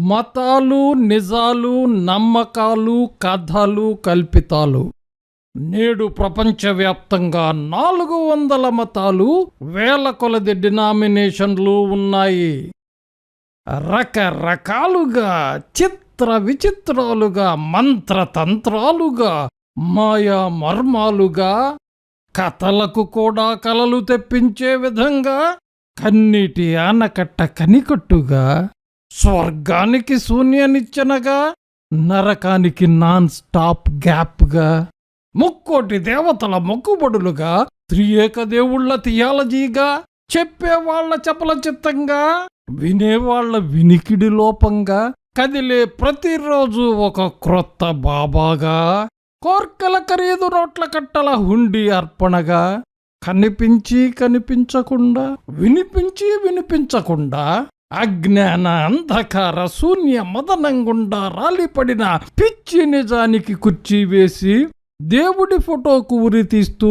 మతాలు, నిజాలు, నమ్మకాలు, కథలు, కల్పితాలు. నేడు ప్రపంచవ్యాప్తంగా 400 మతాలు, వేల కొలది డినామినేషన్లు ఉన్నాయి. రకరకాలుగా, చిత్ర విచిత్రాలుగా, మంత్రతంత్రాలుగా, మాయా మర్మాలుగా, కథలకు కూడా కలలు తెప్పించే విధంగా, కన్నీటి ఆనకట్ట కనికట్టుగా, స్వర్గానికి శూన్యనిచ్చనగా, నరకానికి నాన్ స్టాప్ గ్యాప్గా, ముక్కోటి దేవతల మొక్కుబడులుగా, త్రియేక దేవుళ్ల థియాలజీగా, చెప్పేవాళ్ల చపల చిత్తంగా, వినేవాళ్ల వినికిడి లోపంగా, కదిలే ప్రతిరోజు ఒక క్రొత్త బాబాగా, కోర్కెల ఖరీదు నోట్ల కట్టల హుండీ అర్పణగా, కనిపించి కనిపించకుండా, వినిపించి వినిపించకుండా, అజ్ఞాన అంధకార శూన్య మదనంగుండా రాలిపడిన పిచ్చి నిజానికి కుర్చీ వేసి, దేవుడి ఫోటోకు ఉరి తీస్తూ,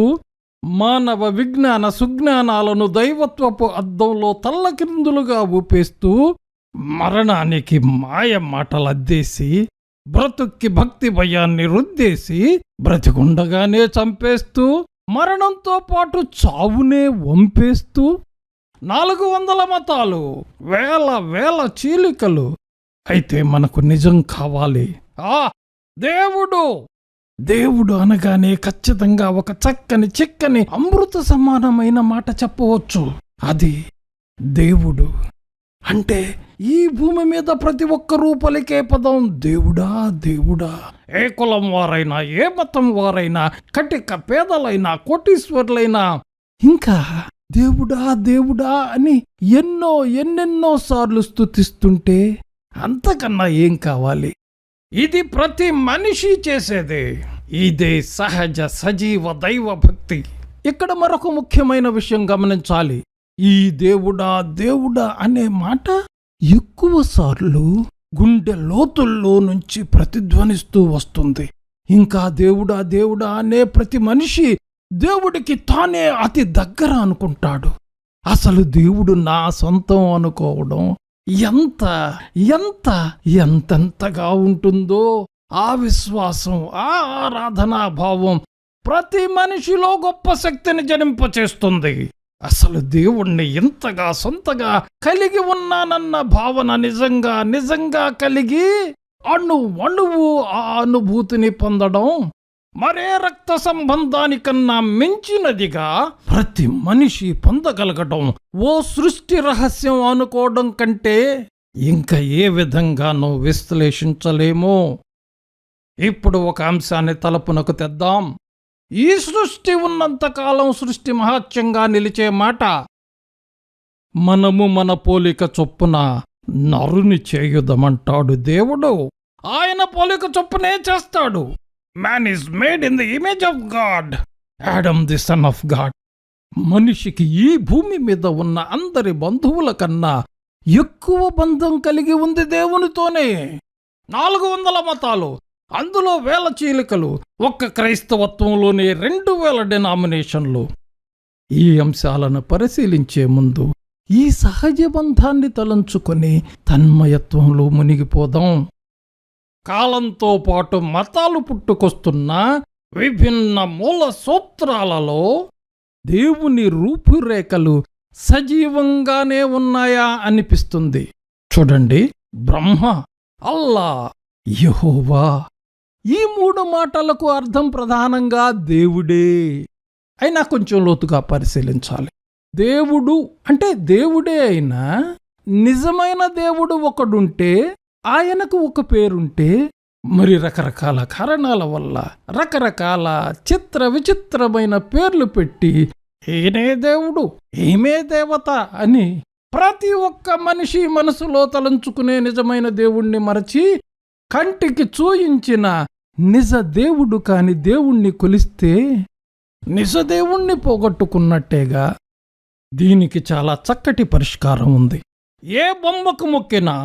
మానవ విజ్ఞాన సుజ్ఞానాలను దైవత్వపు అద్దంలో తల్లకిందులుగా ఊపేస్తూ, మరణానికి మాయ మాటలద్దేసి, బ్రతుక్కి భక్తి భయాన్ని రుద్దేసి, బ్రతికుండగానే చంపేస్తూ, మరణంతో పాటు చావునే వంపేస్తూ, 400 మతాలు, వేల చీలికలు. అయితే మనకు నిజం కావాలి. దేవుడు దేవుడు అనగానే ఖచ్చితంగా ఒక చక్కని చిక్కని అమృత సమానమైన మాట చెప్పవచ్చు. అది దేవుడు అంటే ఈ భూమి మీద ప్రతి ఒక్కరూ పలికే పదం దేవుడా దేవుడా. ఏ కులం వారైనా, ఏ మతం వారైనా, కటిక పేదలైనా, కోటీశ్వర్లైనా, ఇంకా దేవుడా దేవుడా అని ఎన్నెన్నో సార్లు స్తుతిస్తుంటే అంతకన్నా ఏం కావాలి? ఇది ప్రతి మనిషి చేసేదే. ఇదే సహజ సజీవ దైవ భక్తి. ఇక్కడ మరొక ముఖ్యమైన విషయం గమనించాలి. ఈ దేవుడా దేవుడా అనే మాట ఎక్కువ సార్లు గుండె లోతుల్లో నుంచి ప్రతిధ్వనిస్తూ వస్తుంది. ఇంకా దేవుడా దేవుడా అనే ప్రతి మనిషి దేవుడికి తానే అతి దగ్గర అనుకుంటాడు. అసలు దేవుడు నా సొంతం అనుకోవడం ఎంత ఎంత ఎంతెంతగా ఉంటుందో ఆ విశ్వాసం, ఆ ఆరాధనా భావం ప్రతి మనిషిలో గొప్ప శక్తిని జనింపచేస్తుంది. అసలు దేవుణ్ణి ఇంతగా సొంతగా కలిగి ఉన్నానన్న భావన నిజంగా కలిగి అణువు ఆ అనుభూతిని పొందడం మరే రక్త సంబంధానికన్నా మించినదిగా ప్రతి మనిషి పొందగలగడం ఓ సృష్టి రహస్యం అనుకోవడం కంటే ఇంకా ఏ విధంగానూ విశ్లేషించలేమో. ఇప్పుడు ఒక అంశాన్ని తలపునకు తెద్దాం. ఈ సృష్టి ఉన్నంతకాలం సృష్టి మహత్యంగా నిలిచే మాట. మనము మన పోలిక చొప్పున నరుని చేయుదమంటాడు దేవుడు. ఆయన పోలిక చొప్పునే చేస్తాడు. Man is made in the image of God. Adam the son of God. మనిషికి ఈ భూమి మీద ఉన్న అందరి బంధువుల కన్నా ఎక్కువ బంధం కలిగి ఉంది దేవునితోనే. 400 మతాలు, అందులో వేల చీలికలు, ఒక్క క్రైస్తవత్వంలోనే 2000 డినామినేషన్లు. ఈ అంశాలను పరిశీలించే ముందు ఈ సహజ బంధాన్ని తలంచుకొని తన్మయత్వంలో మునిగిపోదాం. కాలంతో పాటు మతాలు పుట్టుకొస్తున్న విభిన్న మూల సూత్రాలలో దేవుని రూపురేఖలు సజీవంగానే ఉన్నాయా అనిపిస్తుంది. చూడండి, బ్రహ్మ, అల్లా, యెహోవా, ఈ 3 మాటలకు అర్థం ప్రధానంగా దేవుడే. అయినా కొంచెం లోతుగా పరిశీలించాలి. దేవుడు అంటే దేవుడే అయినా నిజమైన దేవుడు ఒకడుంటే, ఆయనకు ఒక పేరుంటే, మరి రకరకాల కారణాల వల్ల రకరకాల చిత్ర విచిత్రమైన పేర్లు పెట్టి ఈయనే దేవుడు, ఈమె దేవత అని ప్రతి ఒక్క మనిషి మనసులో తలంచుకునే నిజమైన దేవుణ్ణి మరచి కంటికి చూయించిన నిజ దేవుడు కాని దేవుణ్ణి కొలిస్తే నిజ దేవుణ్ణి పోగొట్టుకున్నట్టేగా. దీనికి చాలా చక్కటి పరిష్కారం ఉంది. ఏ బొమ్మకు మొక్కినా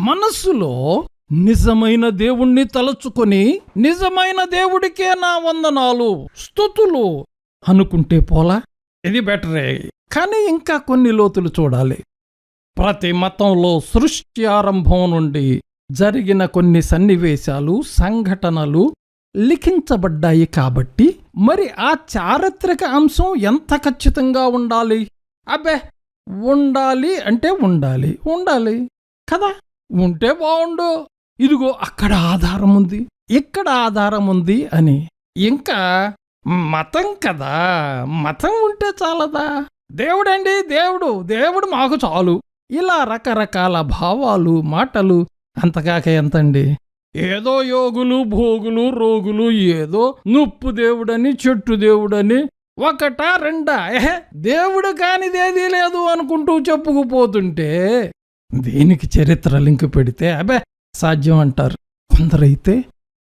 మనస్సులో నిజమైన దేవుణ్ణి తలుచుకొని నిజమైన దేవుడికే నా వందనాలు, స్తుతులు అనుకుంటే పోలా? ఇది బెటరే. కానీ ఇంకా కొన్ని లోతులు చూడాలి. ప్రతి మతంలో సృష్టి ఆరంభం నుండి జరిగిన కొన్ని సన్నివేశాలు, సంఘటనలు లిఖించబడ్డాయి కాబట్టి మరి ఆ చారిత్రక అంశం ఎంత ఖచ్చితంగా ఉండాలి? అబ్బే, ఉండాలి అంటే ఉండాలి కదా. ఉంటే బావుండు. ఇదిగో అక్కడ ఆధారం ఉంది, ఇక్కడ ఆధారం ఉంది అని. ఇంకా మతం కదా, మతం ఉంటే చాలదా? దేవుడండి, దేవుడు మాకు చాలు. ఇలా రకరకాల భావాలు, మాటలు. అంతకాక ఎంతండి, ఏదో యోగులు, భోగులు, రోగులు, ఏదో నుప్పు దేవుడని, చెట్టు దేవుడని, ఒకటా రెండా దేవుడు కానిదేదీ లేదు అనుకుంటూ చెప్పుకుపోతుంటే దీనికి చరిత్ర లింక్ పెడితే అబే సాధ్యం అంటారు. కొందరైతే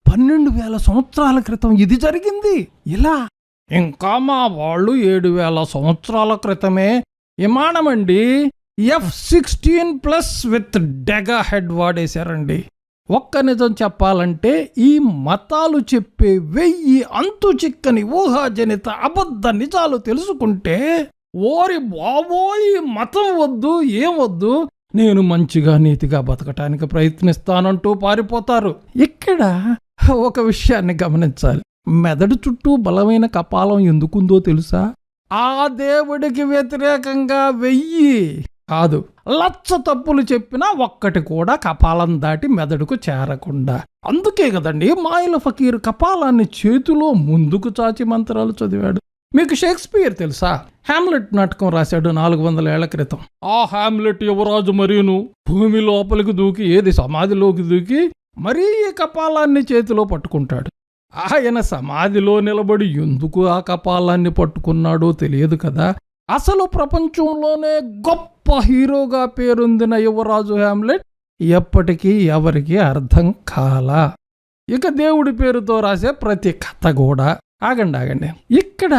12,000 సంవత్సరాల క్రితం ఇది జరిగింది ఇలా. ఇంకా మా వాళ్ళు 7,000 సంవత్సరాల క్రితమే విమానమండి F-16+ విత్ డెగా హెడ్ వాడేశారండి. ఒక్క నిజం చెప్పాలంటే ఈ మతాలు చెప్పే 1000 అంతు చిక్కని ఊహాజనిత అబద్ధ నిజాలు తెలుసుకుంటే ఓరి బాబోయ్, మతం వద్దు, ఏం వద్దు, నేను మంచిగా నీతిగా బతకటానికి ప్రయత్నిస్తానంటూ పారిపోతారు. ఇక్కడ ఒక విషయాన్ని గమనించాలి. మెదడు చుట్టూ బలమైన కపాలం ఎందుకుందో తెలుసా? ఆ దేవుడికి వ్యతిరేకంగా 1000 కాదు 1,00,000 తప్పులు చెప్పినా ఒక్కటి కూడా కపాలం దాటి మెదడుకు చేరకుండా. అందుకే కదండి మాయల ఫకీర్ కపాలాన్ని చేతిలో ముందుకు చాచి మంత్రాలు చదివాడు. మీకు షేక్స్పియర్ తెలుసా? హామ్లెట్ నాటకం రాశాడు 400 ఏళ్ల క్రితం. ఆ హామ్లెట్ యువరాజు మరీను భూమి లోపలికి దూకి, ఏది సమాధిలోకి దూకి మరీ ఈ కపాలాన్ని చేతిలో పట్టుకుంటాడు. ఆయన సమాధిలో నిలబడి ఎందుకు ఆ కపాలాన్ని పట్టుకున్నాడో తెలియదు కదా. అసలు ప్రపంచంలోనే గొప్ప హీరోగా పేరొందిన యువరాజు హామ్లెట్ ఎప్పటికీ ఎవరికి అర్థం కాలా. ఇక దేవుడి పేరుతో రాసే ప్రతి కథ కూడా. ఆగండి, ఇక్కడ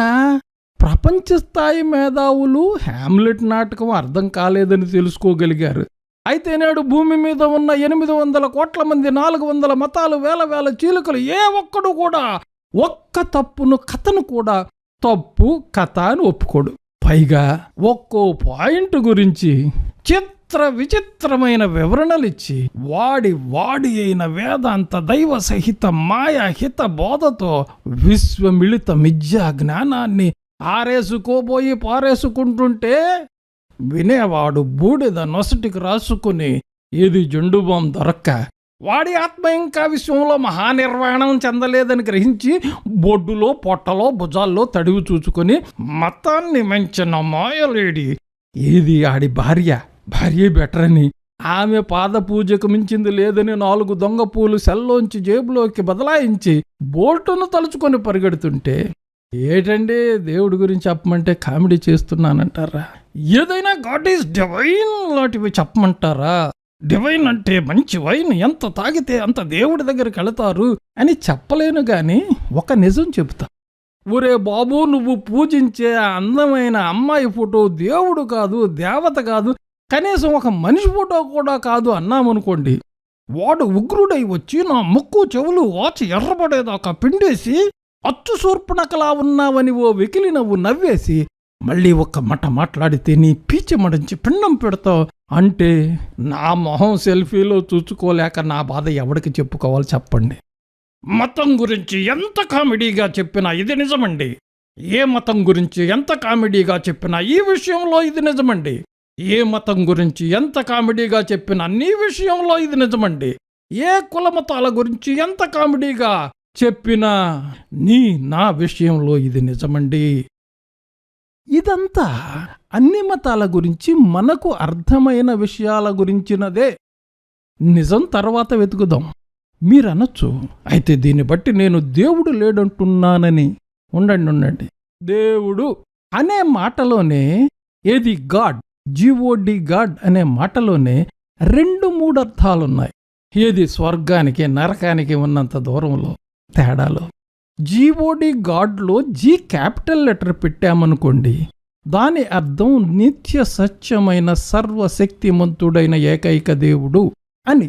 ప్రపంచ స్థాయి మేధావులు హామ్లెట్ నాటకం అర్థం కాలేదని తెలుసుకోగలిగారు. అయితే నేడు భూమి మీద ఉన్న 800 కోట్ల మంది, 400 మతాలు, వేల చీలుకలు ఏ ఒక్కడు కూడా ఒక్క కథను కూడా తప్పు కథ అని ఒప్పుకోడు. పైగా ఒక్కో పాయింట్ గురించి చిత్ర విచిత్రమైన వివరణలిచ్చి వాడి అయిన వేదాంత దైవ సహిత మాయాహిత బోధతో విశ్వమిళిత మిథ్యా జ్ఞానాన్ని ఆరేసుకోబోయి పారేసుకుంటుంటే వినేవాడు బూడిద నొసటికి రాసుకుని ఏది జెండుబాం దొరక్క వాడి ఆత్మ ఇంకా విశ్వంలో మహానిర్వాణం చెందలేదని గ్రహించి బొడ్డులో, పొట్టలో, భుజాల్లో తడివి చూచుకొని మతాన్ని మంచిన మాయలేడి ఏది ఆడి భార్య బెటర్ అని, ఆమె పాద పూజకు మించింది లేదని 4 దొంగ పూలు సెల్లోంచి జేబులోకి బదలాయించి బోల్టును తలుచుకొని పరిగెడుతుంటే ఏటండి దేవుడి గురించి చెప్పమంటే కామెడీ చేస్తున్నానంటారా? ఏదైనా గాడ్ ఈజ్ డివైన్ లాంటివి చెప్పమంటారా? డివైన్ అంటే మంచి వైన్, ఎంత తాగితే అంత దేవుడి దగ్గరికి వెళతారు అని చెప్పలేను గాని ఒక నిజం చెబుతా. ఒరే బాబు, నువ్వు పూజించే అందమైన అమ్మాయి ఫోటో దేవుడు కాదు, దేవత కాదు, కనీసం ఒక మనిషి ఫోటో కూడా కాదు అన్నామనుకోండి, వాడు ఉగ్రుడై వచ్చి నా ముక్కు చెవులు వాచి ఎర్రబడేదాకా పిండేసి అచ్చు సూర్పణకలా ఉన్నావని ఓ వెకిలి నవ్వు నవ్వేసి మళ్ళీ ఒక్క మాట మాట్లాడితే నీ పీచి మడించి పిండం పెడతావు అంటే నా మొహం సెల్ఫీలో చూసుకోలేక నా బాధ ఎవడికి చెప్పుకోవాలి చెప్పండి. మతం గురించి ఎంత కామెడీగా చెప్పినా ఇది నిజమండి. ఏ మతం గురించి ఎంత కామెడీగా చెప్పినా ఈ విషయంలో ఇది నిజమండి. ఏ మతం గురించి ఎంత కామెడీగా చెప్పినా నీ విషయంలో ఇది నిజమండి. ఏ కులమతాల గురించి ఎంత కామెడీగా చెప్పినా నా విషయంలో ఇది నిజమండి. ఇదంతా అన్ని మతాల గురించి మనకు అర్థమైన విషయాల గురించినదే. నిజం తర్వాత వెతుకుదాం. మీరనొచ్చు, అయితే దీన్ని బట్టి నేను దేవుడు లేడంటున్నానని. ఉండండి, దేవుడు అనే మాటలోనే ఏది GOD గాడ్ అనే మాటలోనే 2-3 అర్థాలున్నాయి. ఏది స్వర్గానికి నరకానికి ఉన్నంత దూరంలో తేడాలో. GOD గాడ్లో G క్యాపిటల్ లెటర్ పెట్టామనుకోండి, దాని అర్థం నిత్య సత్యమైన సర్వశక్తిమంతుడైన ఏకైక దేవుడు అని.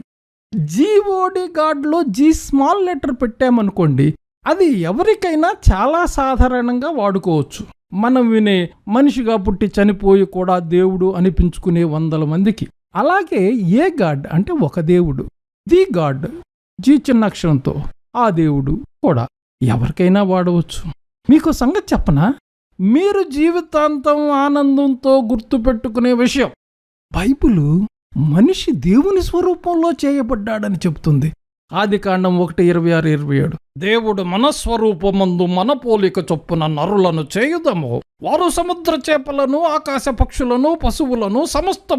GOD గాడ్లో G స్మాల్ లెటర్ పెట్టామనుకోండి, అది ఎవరికైనా చాలా సాధారణంగా వాడుకోవచ్చు. మనం వినే మనిషిగా పుట్టి చనిపోయి కూడా దేవుడు అనిపించుకునే వందల మందికి. అలాగే ఏ గాడ్ అంటే ఒక దేవుడు, ది గాడ్ జీ చిన్న అక్షరంతో, ఆ దేవుడు కూడా ఎవరికైనా వాడవచ్చు. మీకు సంగతి చెప్పనా, మీరు జీవితాంతం ఆనందంతో గుర్తుపెట్టుకునే విషయం, బైబిలు మనిషి దేవుని స్వరూపంలో చేయబడ్డాడని చెబుతుంది. ఆదికాండం 1:26-27. దేవుడు మన స్వరూపమందు మన పోలిక చొప్పున నరులను చేయుదము, వారు సముద్ర చేపలను, ఆకాశ పక్షులను, పశువులను, సమస్త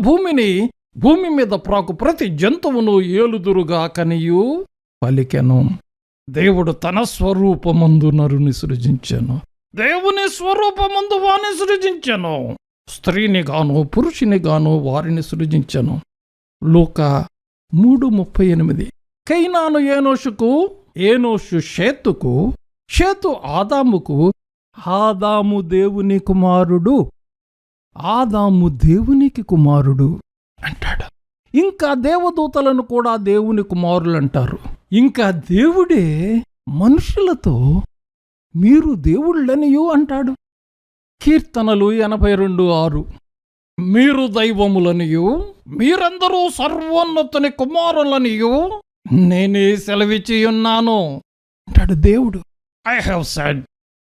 భూమి మీద ప్రాకు ప్రతి జంతువును ఏలుదురుగా కనియు పలికెను. దేవుడు తన స్వరూపమందు నరుని సృజించెను. దేవుని స్వరూపమందు వారిని సృజించెను. స్త్రీని గాను పురుషుని గాను వారిని సృజించెను. లూకా 3:38. కైనాను ఏనోషుకు, ఏనోషు షేతుకు, షేతు ఆదాముకు, ఆదాము దేవుని కుమారుడు, ఆదాము దేవునికి కుమారుడు అంటాడు. ఇంకా దేవదూతలను కూడా దేవుని కుమారులు అంటారు. ఇంకా దేవుడే మనుషులతో మీరు దేవుళ్ళనియు అంటాడు. కీర్తనలు 82:6. మీరు దైవములనియు మీరందరూ సర్వోన్నతుని కుమారులనియు నేనే సెలవిచ్చి ఉన్నాను అంటాడు దేవుడు. I have said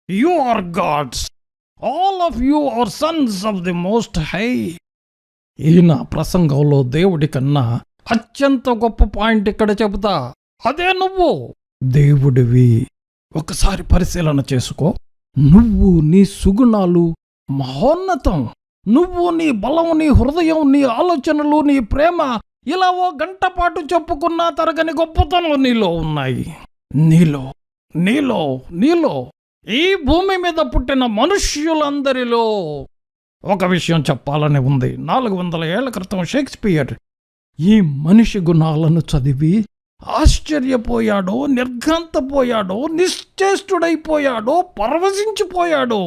you are gods, all of you are sons of the most high. ఈయన ప్రసంగంలో దేవుడి కన్నా అత్యంత గొప్ప పాయింట్ ఇక్కడ చెబుతా, అదే నువ్వు దేవుడివి. ఒకసారి పరిశీలన చేసుకో. నువ్వు, నీ సుగుణాలు మహోన్నతం. నువ్వు, నీ బలం, నీ హృదయం, నీ ఆలోచనలు, నీ ప్రేమ, ఇలా ఓ గంట పాటు చెప్పుకున్నా తరగని గొప్పతనం నీలో ఉన్నాయి. నీలో ఈ భూమి మీద పుట్టిన మనుష్యులందరిలో ఒక విషయం చెప్పాలని ఉంది. 400 ఏళ్ల క్రితం షేక్స్పియర్ ఈ మనిషి గుణాలను చదివి ఆశ్చర్యపోయాడో, నిర్ఘాంతపోయాడో, నిశ్చేష్టుడైపోయాడో, పరవశించిపోయాడో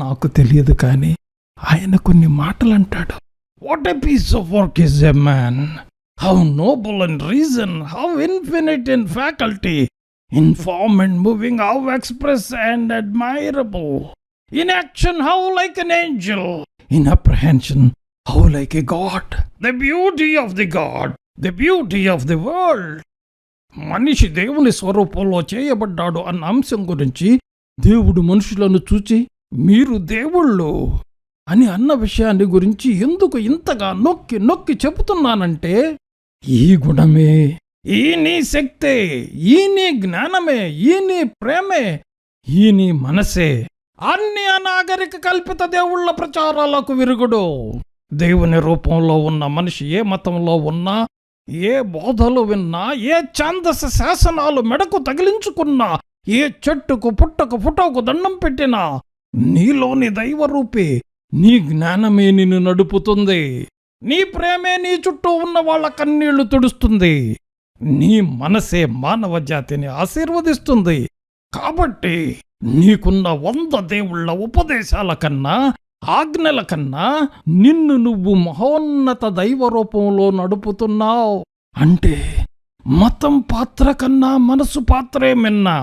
నాకు తెలియదు, కానీ ఆయన కొన్ని మాటలు అంటాడు. What a piece of work is a man! How noble in reason, how infinite in faculty, in form and moving, how express and admirable, in action how like an angel, in apprehension how like a god, the beauty of the God, the beauty of the world. మనిషి దేవుని స్వరూపంలో చేయబడ్డాడు అన్న అంశం గురించి దేవుడు మనుషులను చూచి మీరు దేవుళ్ళు అని అన్న విషయాన్ని గురించి ఎందుకు ఇంతగా నొక్కి చెబుతున్నానంటే, ఈ గుణమే, ఈ నీ శక్తే, ఈ నీ జ్ఞానమే, ఈ నీ ప్రేమే, ఈ నీ మనసే అన్ని అనాగరిక కల్పిత దేవుళ్ళ ప్రచారాలకు విరుగుడు. దేవుని రూపంలో ఉన్న మనిషి ఏ మతంలో ఉన్నా, ఏ బోధలు విన్నా, ఏ ఛాందస శాసనాలు మెడకు తగిలించుకున్నా, ఏ చెట్టుకు పుట్టకు ఫోటోకు దండం పెట్టినా, నీలోని దైవరూపే, నీ జ్ఞానమే నిన్ను నడుపుతుంది. నీ ప్రేమే నీ చుట్టూ ఉన్న వాళ్ళ కన్నీళ్లు తుడుస్తుంది. నీ మనసే మానవ జాతిని ఆశీర్వదిస్తుంది. కాబట్టి నీకున్న 100 దేవుళ్ళ ఉపదేశాల కన్నా, ఆజ్ఞల కన్నా నిన్ను నువ్వు మహోన్నత దైవ రూపంలో నడుపుతున్నావు. అంటే మతం పాత్ర కన్నా మనసు పాత్రే మిన్నా.